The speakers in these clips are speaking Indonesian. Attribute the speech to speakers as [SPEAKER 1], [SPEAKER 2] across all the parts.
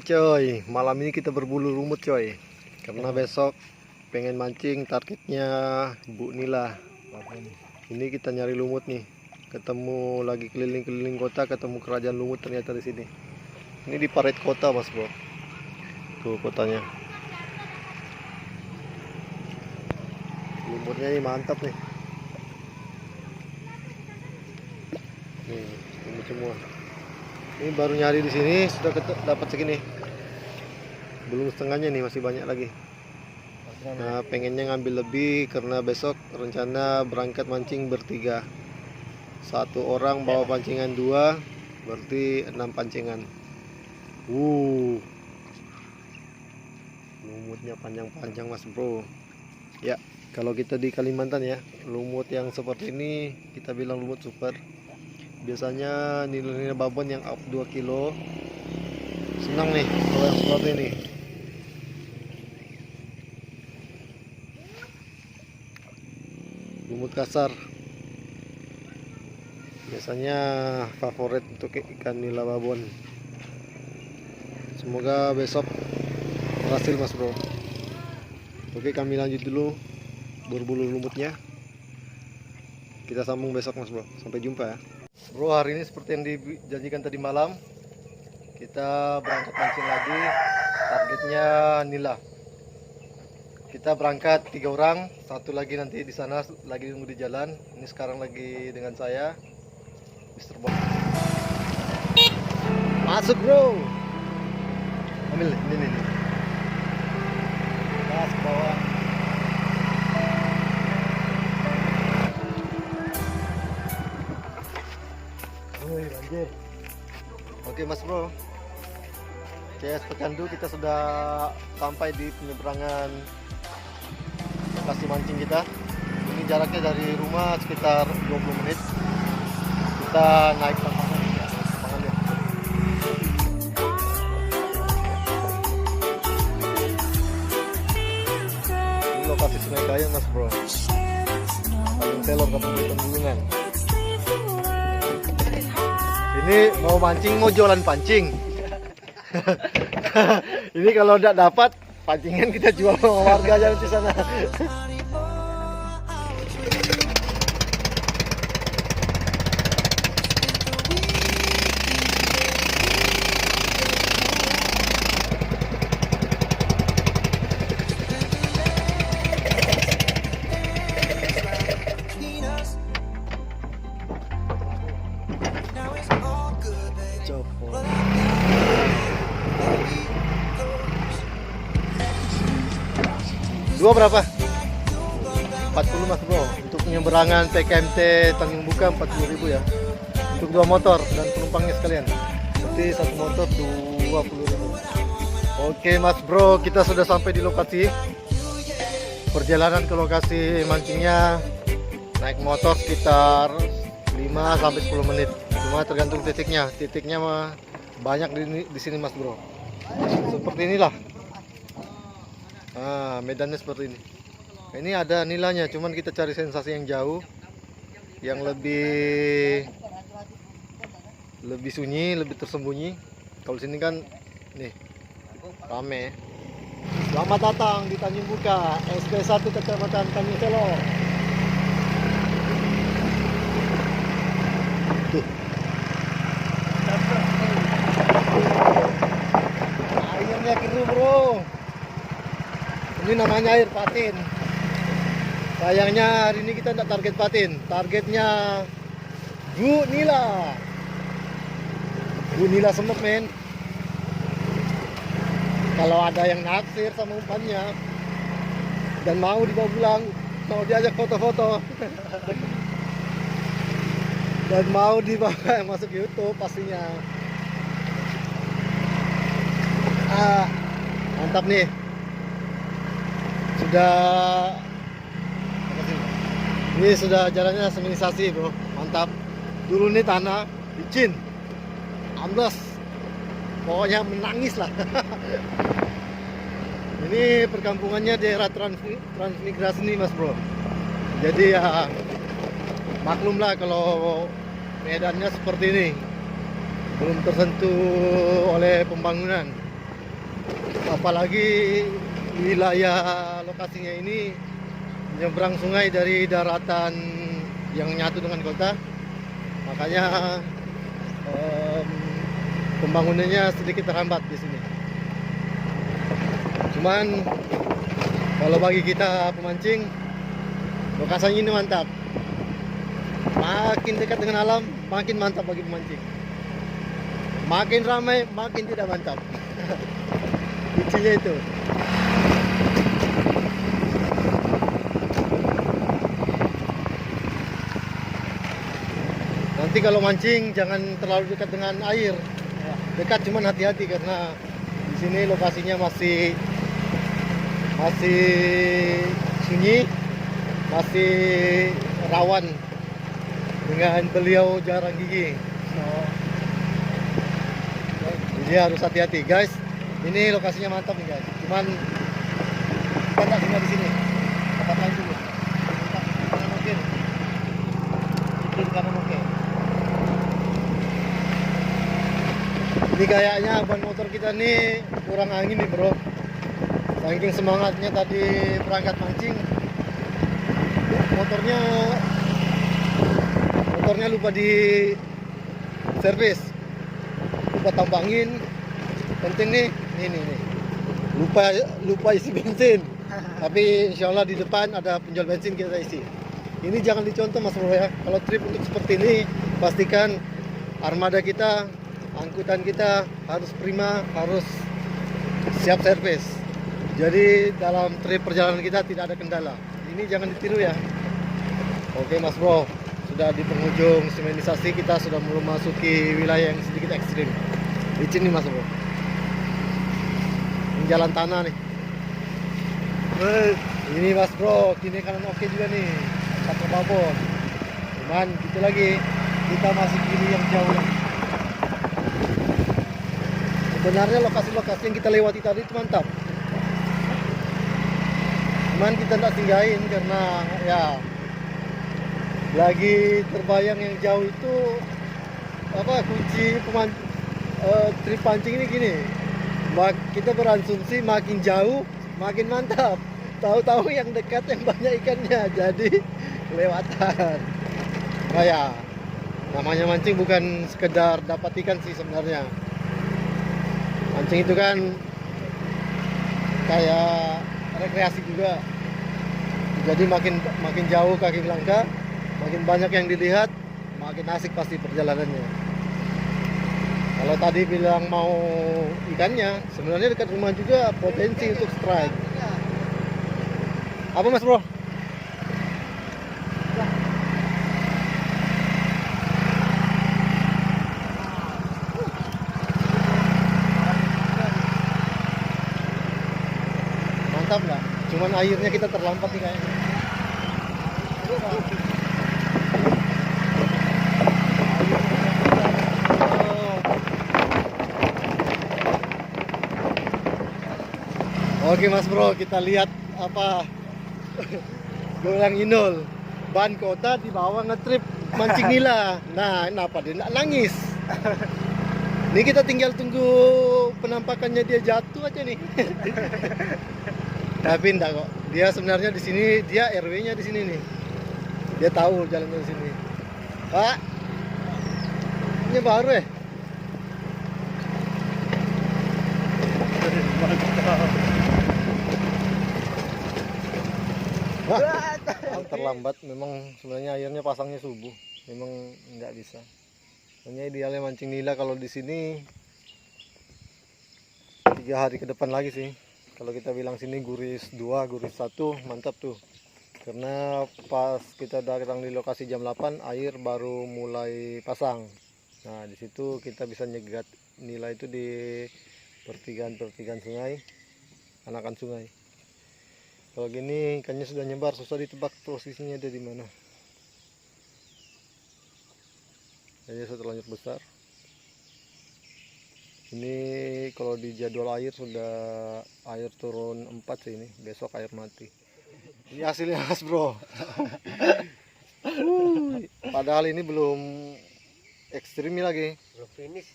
[SPEAKER 1] Coy, malam ini kita berburu lumut coy. Karena besok pengen mancing, targetnya Bu Nila. Ini kita nyari lumut nih. Ketemu lagi keliling-keliling kota, ketemu kerajaan lumut ternyata di sini. Ini di parit kota, Mas Bro. Tuh kotanya. Lumutnya ini mantap nih. Nih, lumut semua. Ini baru nyari di sini sudah dapat segini. Belum setengahnya nih, masih banyak lagi. Nah, pengennya ngambil lebih karena besok rencana berangkat mancing bertiga. Satu orang bawa pancingan 2, berarti 6 pancingan. Lumutnya panjang-panjang Mas Bro. Ya, kalau kita di Kalimantan ya, lumut yang seperti ini kita bilang lumut super. Biasanya nilai-nilai babon yang up 2 kilo. Senang nih kalau yang seperti ini. Lumut kasar biasanya favorit untuk ikan nila babon. Semoga besok berhasil Mas Bro. Oke, kami lanjut dulu berburu lumutnya. Kita sambung besok Mas Bro. Sampai jumpa ya Bro. Hari ini seperti yang dijanjikan tadi malam, kita berangkat mancing lagi. Targetnya nila. Kita berangkat 3 orang, satu lagi nanti di sana lagi nunggu di jalan. Ini sekarang lagi dengan saya, Mr. Bob. Masuk Bro. Ambil ini. Gas ke bawah. Woi, banjir. Oke Mas Bro. CS Pecandu, kita sudah sampai di penyeberangan lokasi mancing kita. Ini jaraknya dari rumah sekitar 20 menit. Kita naik tantangan ya. Ini lokasi Sungai Kayan Mas Bro. Paling telor Kabupaten Bulungan. Ini mau mancing, mau jualan pancing. Ini kalau tidak dapat pancingan kita jual sama warga aja di sana. Dua berapa? 40 Mas Bro. Untuk penyeberangan PKMT Tanjung Buka 40.000 ya. Untuk 2 motor dan penumpangnya sekalian. Berarti 1 motor 20.000. Oke Mas Bro, kita sudah sampai di lokasi. Perjalanan ke lokasi mancingnya naik motor sekitar 5 sampai 10 menit. Cuma tergantung titiknya. Titiknya mah banyak di sini Mas Bro. Seperti inilah. Nah, medannya seperti ini. Ini ada nilainya, cuman kita cari sensasi yang jauh, yang lebih sunyi, lebih tersembunyi. Kalau sini kan nih rame. Selamat datang di Tanjung Buka, SP1 Kecamatan Tanjung Selor. Tuh. Airnya keruh Bro. Ini namanya air patin. Sayangnya hari ini kita tidak target patin. Targetnya Bu Nila. Bu Nila semut men. Kalau ada yang naksir sama umpannya dan mau dibawa pulang, mau diajak foto-foto dan mau dibawa masuk YouTube pastinya. Mantap nih. Ini sudah jalannya seminisasi Bro, mantap. Dulu nih tanah licin, ambles, pokoknya menangis lah. Ini perkampungannya daerah transmigrasi nih Mas Bro. Jadi ya maklum lah kalau medannya seperti ini, belum tersentuh oleh pembangunan. Apalagi wilayah lokasinya ini menyeberang sungai dari daratan yang nyatu dengan kota, makanya pembangunannya sedikit terhambat di sini. Cuman kalau bagi kita pemancing, lokasinya ini mantap. Makin dekat dengan alam, makin mantap bagi pemancing. Makin ramai, makin tidak mantap. Kuncinya itu. Nanti kalau mancing jangan terlalu dekat dengan air. Dekat cuman hati-hati karena di sini lokasinya masih sunyi, masih rawan dengan beliau jarang gigi. Jadi harus hati-hati, guys. Ini lokasinya mantap nih, guys. Cuman kita tak tinggal di sini. Tempat lain dulu. Mungkin. Itu karena mungkin. Ini kayaknya ban motor kita nih kurang angin nih, bro. Saking semangatnya tadi berangkat mancing, motornya lupa di servis, lupa tambangin. Penting nih, ini lupa isi bensin. Tapi insya Allah di depan ada penjual bensin, kita isi. Ini jangan dicontoh, Mas Bro ya. Kalau trip untuk seperti ini, pastikan armada kita, angkutan kita harus prima, harus siap servis. Jadi dalam trip perjalanan kita tidak ada kendala. Ini jangan ditiru ya. Oke Mas Bro, sudah di penghujung semenisasi, kita sudah mulai masuki wilayah yang sedikit ekstrim. Licin nih Mas Bro. Ini jalan tanah nih. Ini Mas Bro, kini kanan oke juga nih. Satu babon. Cuman gitu lagi, kita masih kiri yang jauh lagi. Sebenarnya lokasi-lokasi yang kita lewati tadi itu mantap. Cuman kita tidak singgahin karena ya lagi terbayang yang jauh itu apa kunci trip pancing ini gini. Kita berasumsi makin jauh makin mantap. Tahu-tahu yang dekat yang banyak ikannya, jadi kelewatan. Nah ya, namanya mancing bukan sekedar dapat ikan sih sebenarnya. Mancing itu kan kayak rekreasi juga. Jadi makin jauh kaki melangkah, makin banyak yang dilihat, makin asik pasti perjalanannya. Kalau tadi bilang mau ikannya, sebenarnya dekat rumah juga potensi untuk strike. Apa Mas Bro? Mantap nggak? Cuman airnya kita terlambat nih kayaknya. Oke Mas Bro, kita lihat apa goyang inul ban kota di bawah ngetrip mancing nila. Nah, kenapa dia nggak nangis? Ini kita tinggal tunggu penampakannya dia jatuh aja nih. Tapi enggak kok. Dia sebenarnya di sini, dia RW-nya di sini nih. Dia tahu jalan ke sini. Pak, ini baru ya? Wah, terlambat. Memang sebenarnya airnya pasangnya subuh. Memang nggak bisa. Hanya idealnya mancing nila kalau di sini 3 hari ke depan lagi sih. Kalau kita bilang sini guris 2, guris 1, mantap tuh. Karena pas kita datang di lokasi jam 8, air baru mulai pasang. Nah, di situ kita bisa nyegat nila itu di pertigaan sungai, anakan sungai. Kalau gini ikannya sudah nyebar, susah ditebak posisinya ada di mana. Jadi sudah terlanjur besar. Ini kalau di jadwal air sudah air turun 4 sih ini, besok air mati. Ini hasilnya Mas Bro. Padahal ini belum ekstrim lagi.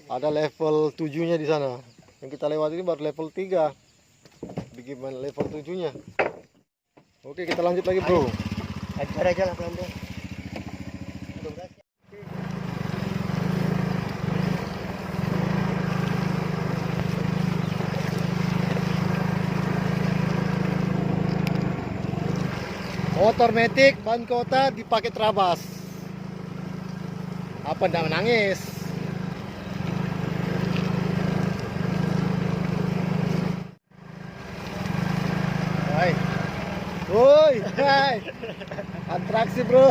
[SPEAKER 1] Ada level 7-nya di sana. Yang kita lewati ini baru level 3. Bagaimana level 7-nya? Oke, kita lanjut lagi, bro.
[SPEAKER 2] Ajar aja lah pelan-pelan.
[SPEAKER 1] Motor metik ban kota dipakai terabas. Apa ndak menangis? Hai. Woi, hai. Atraksi, bro.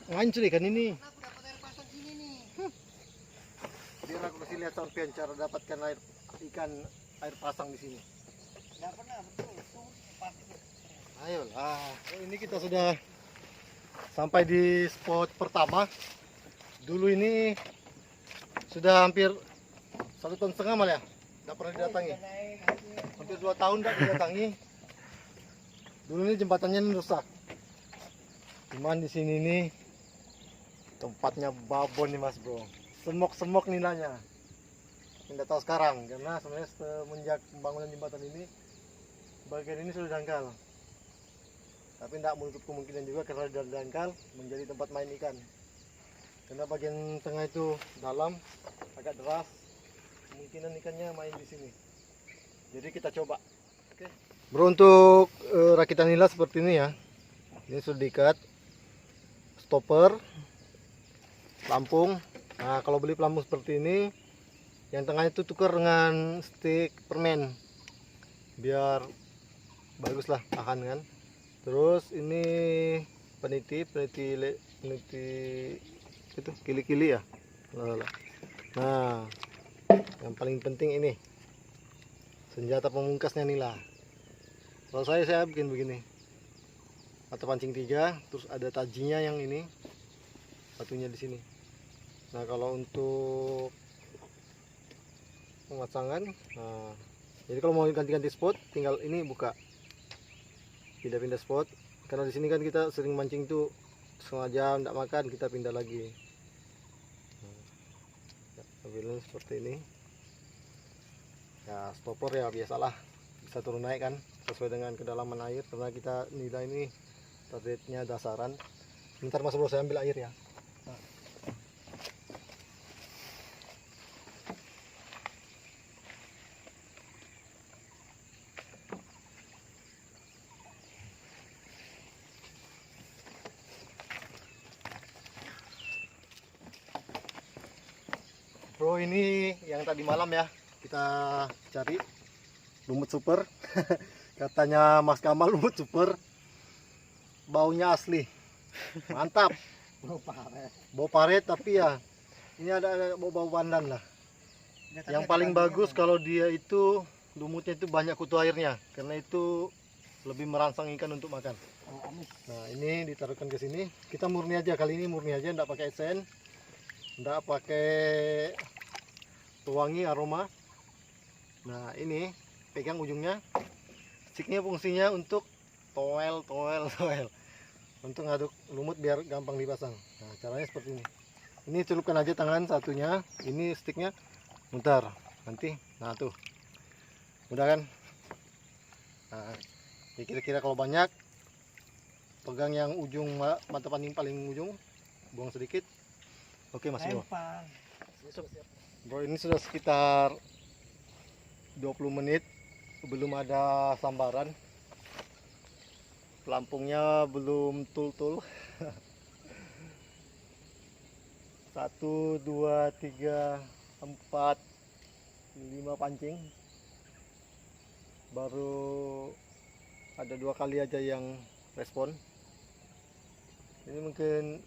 [SPEAKER 1] Ngancur ikan ini.
[SPEAKER 2] Aku dapat air pasang sini nih.
[SPEAKER 1] Biar aku kasih lihat sampean cara dapatkan air ikan air pasang di sini.
[SPEAKER 2] Enggak pernah, betul. Itu pasti.
[SPEAKER 1] Ayolah. Oh, ini kita sudah sampai di spot pertama. Dulu ini sudah hampir 1,5 ton malah ya. Tidak pernah didatangi. Hampir 2 tahun tidak didatangi. Dulu ini jembatannya ini rusak. Cuman di sini nih tempatnya babon nih, Mas Bro. Semok-semok nilainya. Tidak tahu sekarang karena sebenarnya semenjak pembangunan jembatan ini bagian ini sudah dangkal. Tapi tidak menutup kemungkinan juga karena sudah dangkal menjadi tempat main ikan. Karena bagian tengah itu dalam, agak deras, kemungkinan ikannya main di sini. Jadi kita coba. Oke. Bro, untuk rakitan nila seperti ini ya. Ini sudah diikat, stopper, pelampung. Nah, kalau beli pelampung seperti ini, yang tengahnya itu tukar dengan stick permen, biar bagus lah, tahan kan. Terus ini peniti itu kili-kili ya. Nah, yang paling penting ini senjata pemungkasnya nila. Kalau saya bikin begini, atau pancing 3, terus ada tajinya yang ini, batunya di sini. Nah, kalau untuk pemasangan, nah, jadi kalau mau ganti-ganti spot, tinggal ini buka, pindah-pindah spot. Karena di sini kan kita sering mancing tuh setengah jam tidak makan, kita pindah lagi. Nah, seperti ini. Ya, stopper ya biasalah, bisa turun naik kan, sesuai dengan kedalaman air. Karena kita nilai ini targetnya dasaran. Bentar Mas Bro, saya ambil air ya. Nah. Bro, ini yang tadi malam ya kita cari lumut super. Katanya Mas Kamal lumut super, baunya asli, mantap. Bau paret tapi ya ini ada bau pandan lah. Yang paling bagus kalau dia itu lumutnya itu banyak kutu airnya, karena itu lebih merangsang ikan untuk makan. Nah, ini ditaruhkan ke sini. Kita murni aja kali ini, murni aja, enggak pakai esen, enggak pakai pewangi aroma. Nah, ini pegang ujungnya. Sticknya fungsinya untuk toel untuk ngaduk lumut biar gampang dipasang. Nah, caranya seperti ini. Ini celupkan aja tangan satunya, ini sticknya mutar nanti. Nah, tuh mudah kan. Nah, kira-kira kalau banyak, pegang yang ujung mata paling ujung, buang sedikit. Oke Mas Bro. Bro, ini sudah sekitar 20 menit belum ada sambaran. Pelampungnya belum tul-tul. 1, 2, 3, 4, 5 pancing. Baru ada 2 kali aja yang respon. Ini mungkin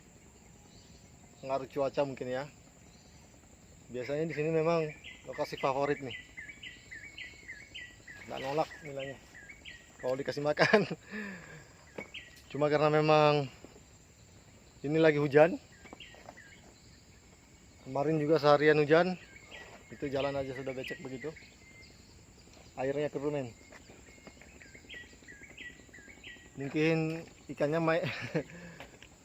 [SPEAKER 1] pengaruh cuaca mungkin ya. Biasanya di sini memang lokasi favorit nih. Nggak nolak nilainya kalau dikasih makan. Cuma karena memang ini lagi hujan. Kemarin juga seharian hujan. Itu jalan aja sudah becek begitu. Airnya kerumen. Mungkin ikannya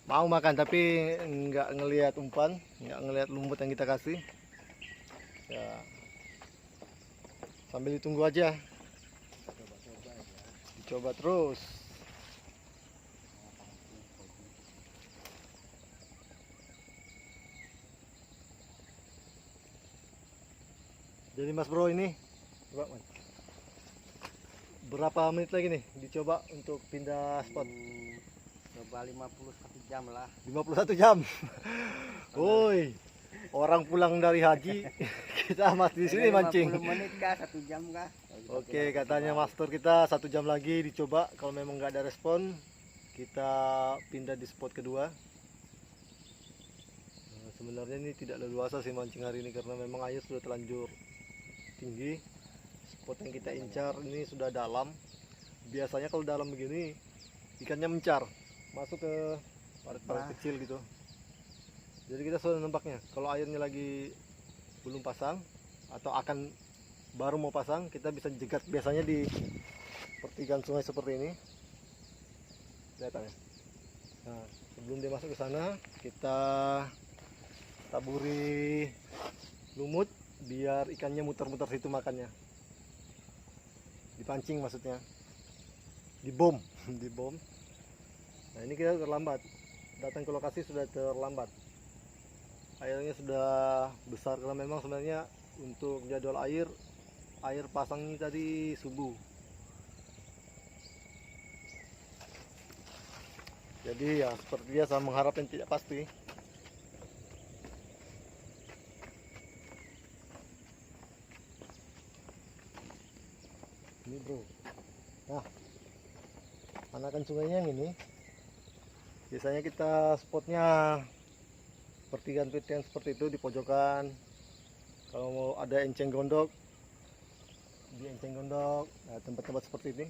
[SPEAKER 1] mau makan tapi nggak ngelihat umpan, nggak ngelihat lumut yang kita kasih. Ya, sambil ditunggu aja. Coba terus. Jadi Mas Bro ini coba, Mas. Berapa menit lagi nih dicoba untuk pindah spot?
[SPEAKER 2] Coba 51 jam lah.
[SPEAKER 1] 51 jam. Woi, orang pulang dari haji kita masih di sini mancing.
[SPEAKER 2] 50 menit kah, 1 jam kah?
[SPEAKER 1] Oke, katanya master kita 1 jam lagi dicoba. Kalau memang nggak ada respon, kita pindah di spot kedua. Nah, sebenarnya ini tidak leluasa sih mancing hari ini karena memang air sudah terlanjur tinggi. Spot yang kita incar ini sudah dalam. Biasanya kalau dalam begini ikannya mencar, masuk ke parit-parit kecil gitu. Jadi kita sudah nembaknya. Kalau airnya lagi belum pasang atau akan baru mau pasang, kita bisa jegat biasanya di pertigaan sungai seperti ini. Lihat ya. Nah, sebelum dia masuk ke sana, kita taburi lumut biar ikannya muter-muter situ makannya. Dipancing maksudnya. Dibom, dibom. Nah, ini kita terlambat. Datang ke lokasi sudah terlambat. Airnya sudah besar karena memang sebenarnya untuk jadwal air pasangnya tadi subuh. Jadi ya seperti biasa mengharap yang tidak pasti. Ini bro. Nah, anakan sungainya yang ini. Biasanya kita spotnya pertigaan-pertigaan seperti itu di pojokan. Kalau mau ada enceng gondok, di enceng gondok, nah, tempat-tempat seperti ini.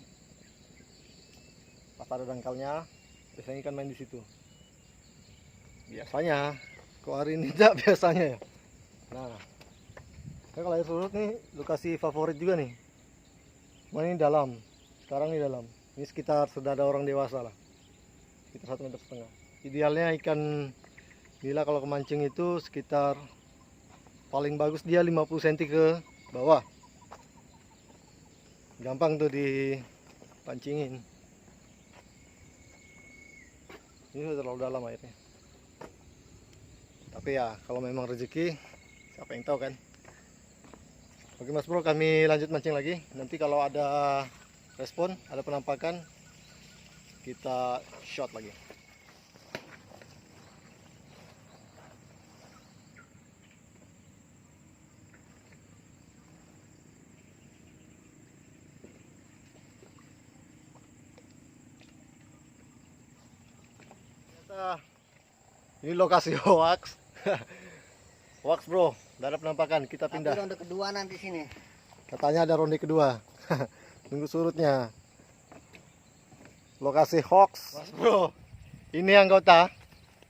[SPEAKER 1] Pas ada dangkalnya, biasanya ikan main di situ. Biasanya, kok hari ini tidak biasanya ya. Nah, kalau air surut nih, lokasi favorit juga nih. Cuma ini dalam, sekarang ini dalam. Ini sekitar sudah ada orang dewasa lah, sekitar 1,5 meter. Idealnya ikan nila kalau kemancing itu sekitar paling bagus dia 50 cm ke bawah. Gampang tuh dipancingin. Ini sudah terlalu dalam airnya. Tapi ya kalau memang rezeki, siapa yang tahu kan. Oke Mas Bro, kami lanjut mancing lagi. Nanti kalau ada respon, ada penampakan, kita shot lagi. Ini lokasi hoax. Hoax bro, tidak ada penampakan, kita pindah.
[SPEAKER 2] Tapi ronde kedua nanti sini.
[SPEAKER 1] Katanya ada ronde kedua. Tunggu surutnya. Lokasi hoax, Mas bro. Ini anggota.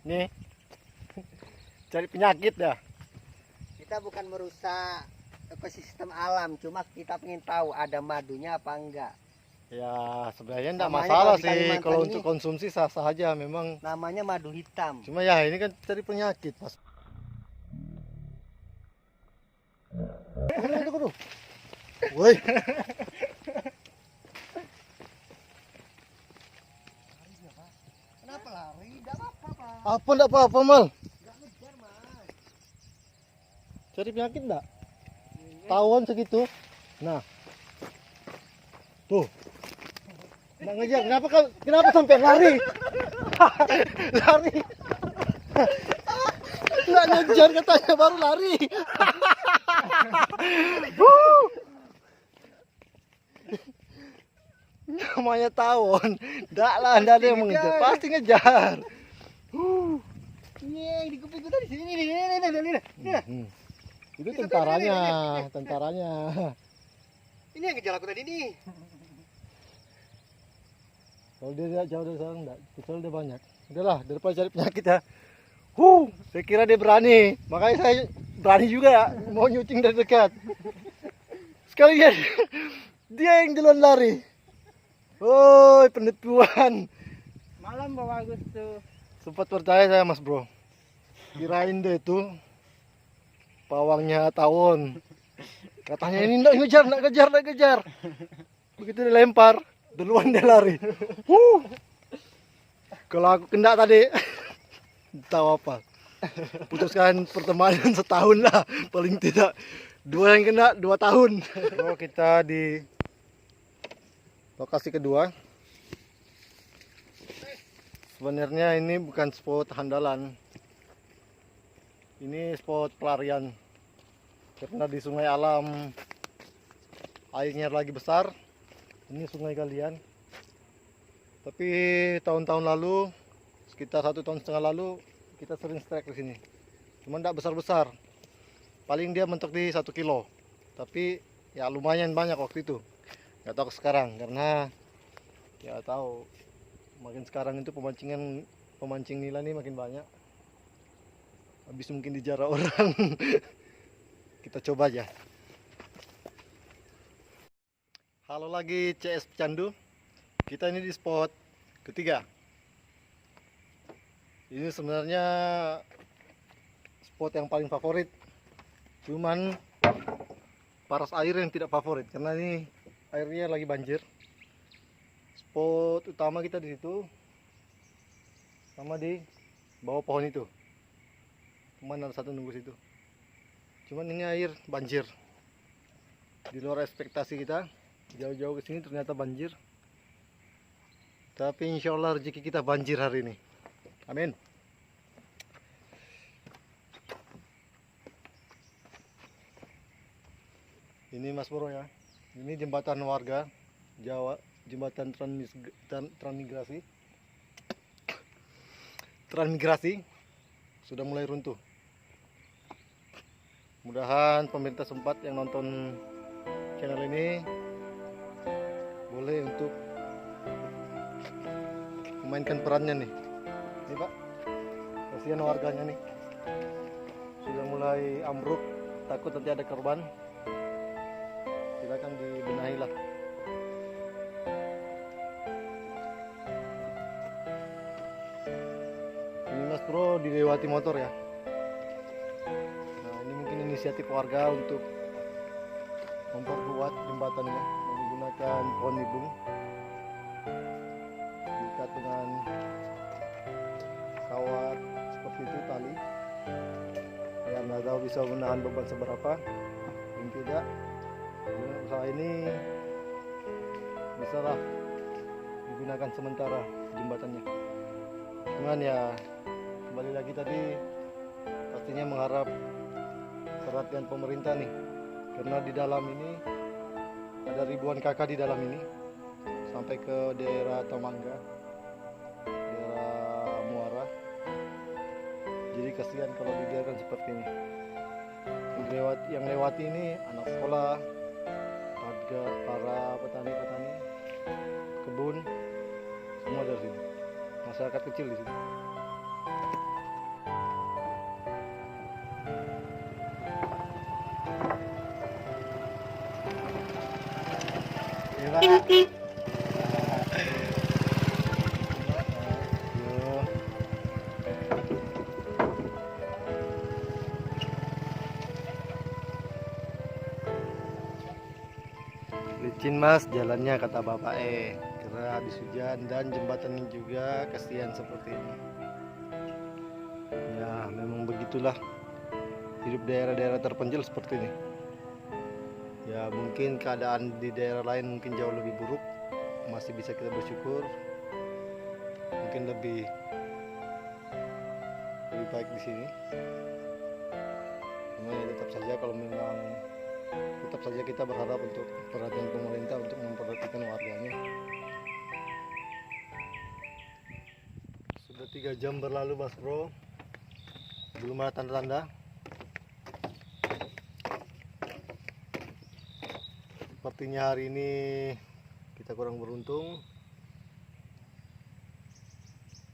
[SPEAKER 1] Nih. Cari penyakit ya.
[SPEAKER 2] Kita bukan merusak ekosistem alam, cuma kita ingin tahu ada madunya apa enggak.
[SPEAKER 1] Ya sebenarnya enggak
[SPEAKER 2] Namanya
[SPEAKER 1] masalah
[SPEAKER 2] kalau di
[SPEAKER 1] sih
[SPEAKER 2] Kalimantan
[SPEAKER 1] kalau
[SPEAKER 2] ini-
[SPEAKER 1] untuk konsumsi sah-sah aja memang.
[SPEAKER 2] Namanya madu hitam.
[SPEAKER 1] Cuma ya ini kan cari penyakit, Mas. Woi.
[SPEAKER 2] Kenapa lari? Enggak apa-apa, Pak.
[SPEAKER 1] Apa enggak apa-apa, Mal?
[SPEAKER 2] Enggak ngejar, Mas.
[SPEAKER 1] Cari penyakit enggak? Tawon segitu. Nah. Tuh. Enggak ngejar. Kenapa sampai lari? Lari. Enggak ngejar katanya baru lari. Namanya tawon. Enggak lah, enggak ada yang mengejar. Pasti ngejar.
[SPEAKER 2] Iya, di kupingku tadi sini nih.
[SPEAKER 1] Itu tentaranya, tentaranya.
[SPEAKER 2] Ini yang ngejar aku tadi nih.
[SPEAKER 1] Kalau dia tidak jauh dari sana enggak, kecuali dia banyak. Udahlah, daripada cari penyakit ya. Saya kira dia berani. Makanya saya berani juga ya, mau nyucing dari dekat. Sekalian dia yang duluan lari. Woi, penipuan.
[SPEAKER 2] Malam bawa Agus tuh.
[SPEAKER 1] Sempat percaya saya Mas Bro. Kirain deh itu pawangnya tawon. Katanya ini enggak ngejar, enggak kejar, enggak kejar. Begitu dilempar, duluan dia lari. Kalau aku kena tadi, tahu apa? Putuskan pertemanan setahun lah, paling tidak. Dua yang kena 2 tahun. Bro, kita di lokasi kedua. Sebenarnya ini bukan spot handalan. Ini spot pelarian. Karena di sungai alam airnya lagi besar. Ini sungai galian. Tapi tahun-tahun lalu, sekitar 1,5 tahun lalu, kita sering strike di sini. Cuma tidak besar-besar. Paling dia mentok di 1 kilo. Tapi ya lumayan banyak waktu itu. Nggak tahu sekarang karena ya tahu makin sekarang itu pemancing nila nih makin banyak. Habis mungkin dijarah orang. Kita coba aja. Halo lagi CS Pecandu. Kita ini di spot ketiga. Ini sebenarnya spot yang paling favorit. Cuman paras air yang tidak favorit karena ini airnya lagi banjir. Spot utama kita di situ sama di bawah pohon itu. Cuman ada satu nunggu situ. Cuman ini air banjir. Di luar ekspektasi kita. Jauh-jauh ke sini ternyata banjir. Tapi insya Allah rezeki kita banjir hari ini. Amin. Ini Mas Bro ya. Ini jembatan warga Jawa, jembatan transmigrasi sudah mulai runtuh. Mudahan pemerintah sempat yang nonton channel ini boleh untuk memainkan perannya nih. Ini Pak, kasihan warganya nih. Sudah mulai ambruk, takut nanti ada korban. Silakan dibenahi lah. Ini Mas Bro dilewati motor ya. Nah ini mungkin inisiatif warga untuk memperkuat jembatannya menggunakan pohon nibung diikat dengan kawat seperti itu tali. Ya nggak tahu bisa menahan beban seberapa. Mungkin tidak. Dengan usaha ini bisalah digunakan sementara jembatannya. Cuman ya kembali lagi tadi pastinya mengharap perhatian pemerintah nih, karena di dalam ini ada ribuan kakak di dalam ini sampai ke daerah Tamangga, daerah Muara. Jadi kasihan kalau dibiarkan seperti ini. Yang lewati ini anak sekolah, warga, para petani-petani, kebun, semua dari sini. Masyarakat kecil di sini. Licin Mas jalannya kata bapak karena habis hujan dan jembatan ini juga kasihan seperti ini. Ya memang begitulah hidup daerah-daerah terpencil seperti ini. Ya mungkin keadaan di daerah lain mungkin jauh lebih buruk, masih bisa kita bersyukur. Mungkin lebih baik di sini. Cuma ya tetap saja kalau memang tetap saja kita berharap untuk perhatian pemerintah untuk memperhatikan warganya. Sudah 3 jam berlalu Mas Bro, belum ada tanda-tanda. Sepertinya hari ini kita kurang beruntung,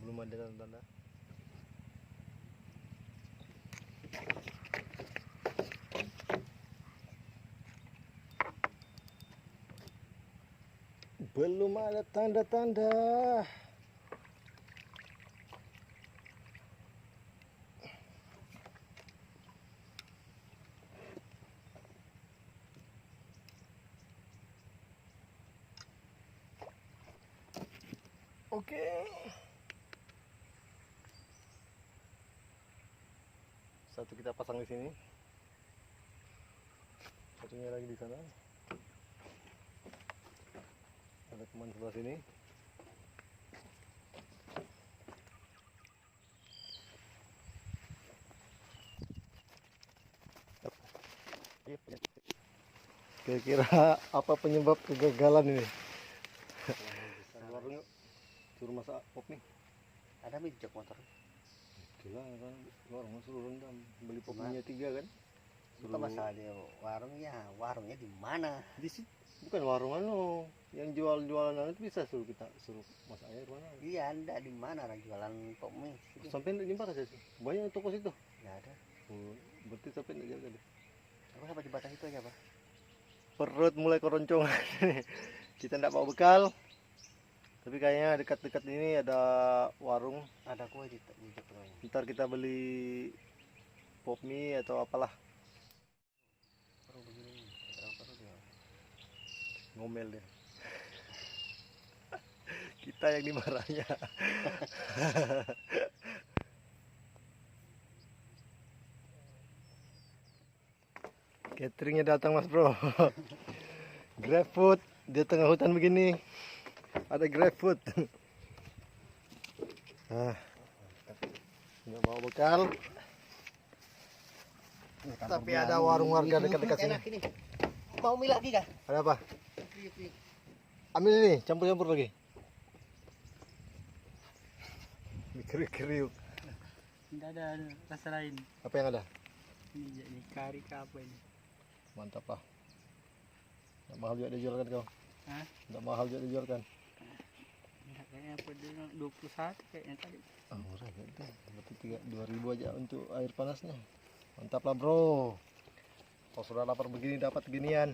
[SPEAKER 1] belum ada tanda-tanda. Belum ada tanda-tanda. Oke. Satu kita pasang di sini. Satunya lagi di sana. Ada teman sebelah sini. Kira-kira apa penyebab kegagalan ini? Warung yuk, suruh masak pop nih.
[SPEAKER 2] Ada mijak motor.
[SPEAKER 1] Gila kan, warung suruh rendam. Beli popnya 3 kan?
[SPEAKER 2] Itu masalah dia warungnya. Warungnya di mana?
[SPEAKER 1] Di situ bukan warung anu, yang jual-jualan anu itu bisa kita suruh masak air mana?
[SPEAKER 2] Iya, anda di mana orang jualan pop mie?
[SPEAKER 1] Sampai di mana sih? Banyak toko situ.
[SPEAKER 2] Nggak ada.
[SPEAKER 1] Oh, berarti sampai enggak jaga deh.
[SPEAKER 2] Aku sampai di batas itu aja, Pak.
[SPEAKER 1] Perut mulai keroncongan. Kita enggak bawa bekal. Tapi kayaknya dekat-dekat ini ada warung.
[SPEAKER 2] Ada kue di Jepang.
[SPEAKER 1] Ntar kita beli pop mie atau apalah.
[SPEAKER 2] Perlu begini. Perlu dia.
[SPEAKER 1] Ngomel deh. Kita yang dimarahnya. Cateringnya datang Mas Bro. GrabFood di tengah hutan begini. Ada GrabFood. Nah, nggak bawa bekal. Tapi ada warung warga dekat-dekat sini.
[SPEAKER 2] Enak ini. Mau mie lagi kah?
[SPEAKER 1] Ada apa?
[SPEAKER 2] Kriuk.
[SPEAKER 1] Ambil ini, campur-campur lagi. Kriuk-kriuk.
[SPEAKER 3] Tidak ada rasa lain.
[SPEAKER 1] Apa yang ada?
[SPEAKER 3] Ini kari ke apa ini?
[SPEAKER 1] Mantap lah. Nggak mahal juga dijual kan kau?
[SPEAKER 3] Hah?
[SPEAKER 1] Nggak mahal juga dijual kan?
[SPEAKER 3] Enggak, kayaknya apa dia 21 kayaknya tadi.
[SPEAKER 1] Oh, murah gitu. Berarti 2.000 aja untuk air panasnya. Mantap lah bro. Kalau sudah lapar begini dapat ginian.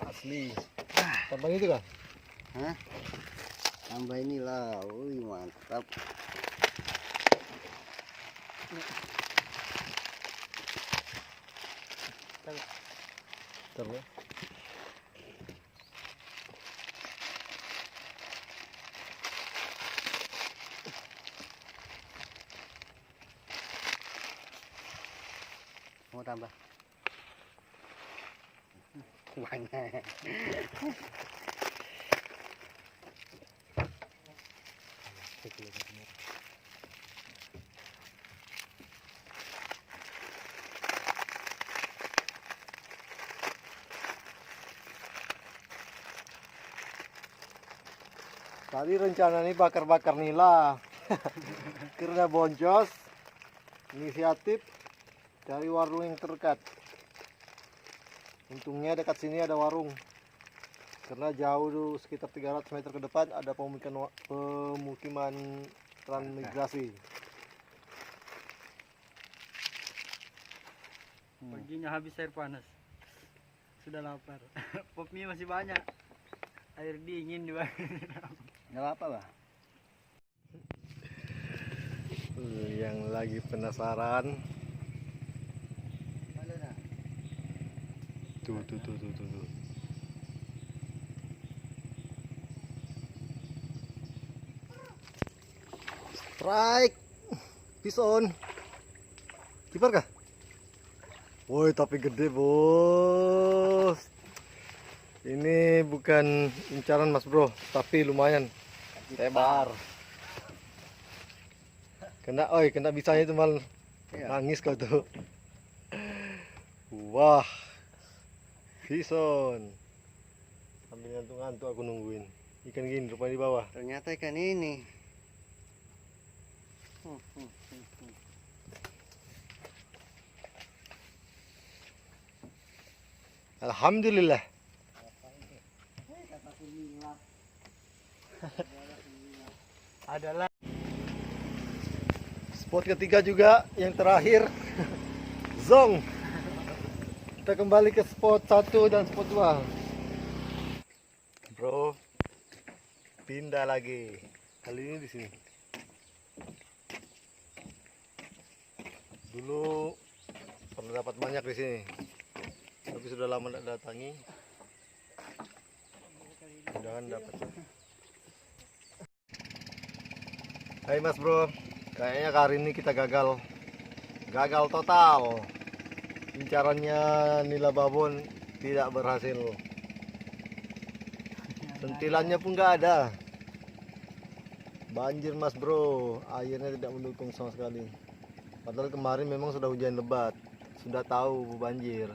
[SPEAKER 1] Asli. Tambah itu kan?
[SPEAKER 2] Hah? Tambah inilah. Wih, mantap.
[SPEAKER 1] Terus.
[SPEAKER 2] Mau tambah? Banyak.
[SPEAKER 1] Tadi rencana nih bakar-bakar nila. Karena boncos. Inisiatif cari warung yang terdekat. Untungnya dekat sini ada warung. Karena jauh tuh sekitar 300 meter ke depan ada pemukiman transmigrasi.
[SPEAKER 3] Paginya habis air panas. Sudah lapar. Pop mie masih banyak. Air dingin juga.
[SPEAKER 2] Nggak apa, Bah.
[SPEAKER 1] Yang lagi penasaran.
[SPEAKER 2] Mana dah?
[SPEAKER 1] Tuh. Strike. Fish on. Kiper kah? Woi, tapi gede, Bos. Ini bukan incaran Mas Bro, tapi lumayan. Lebar. Kena bisanya itu mal.
[SPEAKER 2] Iya.
[SPEAKER 1] Nangis kau tuh. Wah. Fish-on. Sambil ngantuk-ngantuk aku nungguin. Ikan gini rupanya di bawah.
[SPEAKER 2] Ternyata ikan ini.
[SPEAKER 1] Alhamdulillah.
[SPEAKER 3] Adalah
[SPEAKER 1] Spot ketiga juga yang terakhir. Zong. Kita kembali ke spot 1 dan spot 2. Bro, pindah lagi. Kali ini di sini. Dulu pernah dapat banyak di sini. Tapi sudah lama tidak datangi. Mudah-mudahan dapat. Hai Mas Bro, kayaknya kali ini kita gagal total. Incarannya nila babon tidak berhasil. Sentilannya pun nggak ada. Banjir Mas Bro, airnya tidak mendukung sama sekali. Padahal kemarin memang sudah hujan lebat, sudah tahu banjir.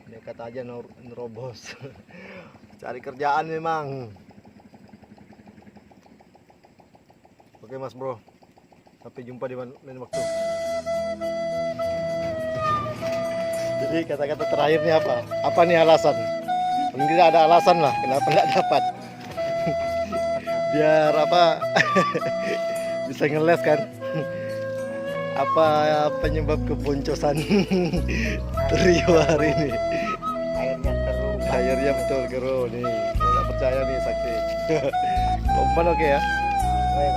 [SPEAKER 1] Nekat aja nerobos. Cari kerjaan memang. Oke Mas Bro, sampai jumpa di lain waktu. Jadi kata-kata terakhirnya apa? Apa nih alasan? Paling tidak ada alasan lah kenapa nggak dapat. Biar apa? Bisa ngeles kan? Apa penyebab keboncosan trio hari ini?
[SPEAKER 2] Airnya keruh.
[SPEAKER 1] Airnya betul keruh nih. Kalau nggak percaya nih saksi. Umpan oke ya?
[SPEAKER 2] Weh,